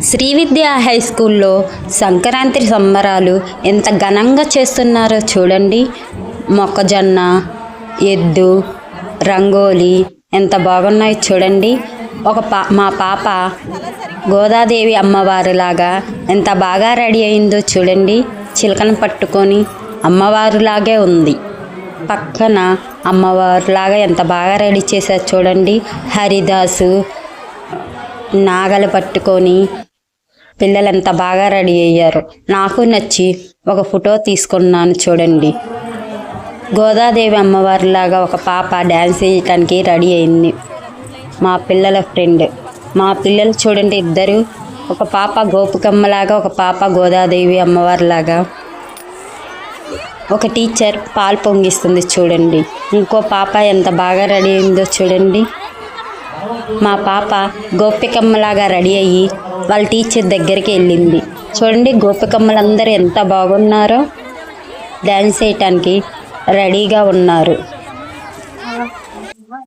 శ్రీ విద్య high స్కూల్లో సంక్రాంతి సంబరాలు ఎంత ఘనంగా చేస్తున్నారో చూడండి. మొక్కజొన్న, ఎద్దు, రంగోలి ఎంత బాగున్నాయో చూడండి. మా పాప గోదాదేవి అమ్మవారిలాగా ఎంత బాగా రెడీ అయిందో చూడండి. చిలకను పట్టుకొని అమ్మవారిలాగే ఉంది. పక్కన అమ్మవారిలాగా ఎంత బాగా రెడీ చేశారు చూడండి. హరిదాసు నాగలు పట్టుకొని పిల్లలు ఎంత బాగా రెడీ అయ్యారు. నాకు నచ్చి ఒక ఫోటో తీసుకున్నాను చూడండి. గోదాదేవి అమ్మవారిలాగా ఒక పాప డ్యాన్స్ చేయటానికి రెడీ అయింది. మా పిల్లల ఫ్రెండ్. మా పిల్లలు చూడండి, ఇద్దరు, ఒక పాప గోపికమ్మలాగా, ఒక పాప గోదాదేవి అమ్మవారిలాగా. ఒక టీచర్ పాలు పొంగిస్తుంది చూడండి. ఇంకో పాప ఎంత బాగా రెడీ అయిందో చూడండి. మా పాప గోపికమ్మలాగా రెడీ అయ్యి వాళ్ళ టీచర్ దగ్గరికి వెళ్ళింది. చూడండి, గోపికమ్మలందరూ ఎంత బాగున్నారో, డ్యాన్స్ చేయటానికి రెడీగా ఉన్నారు.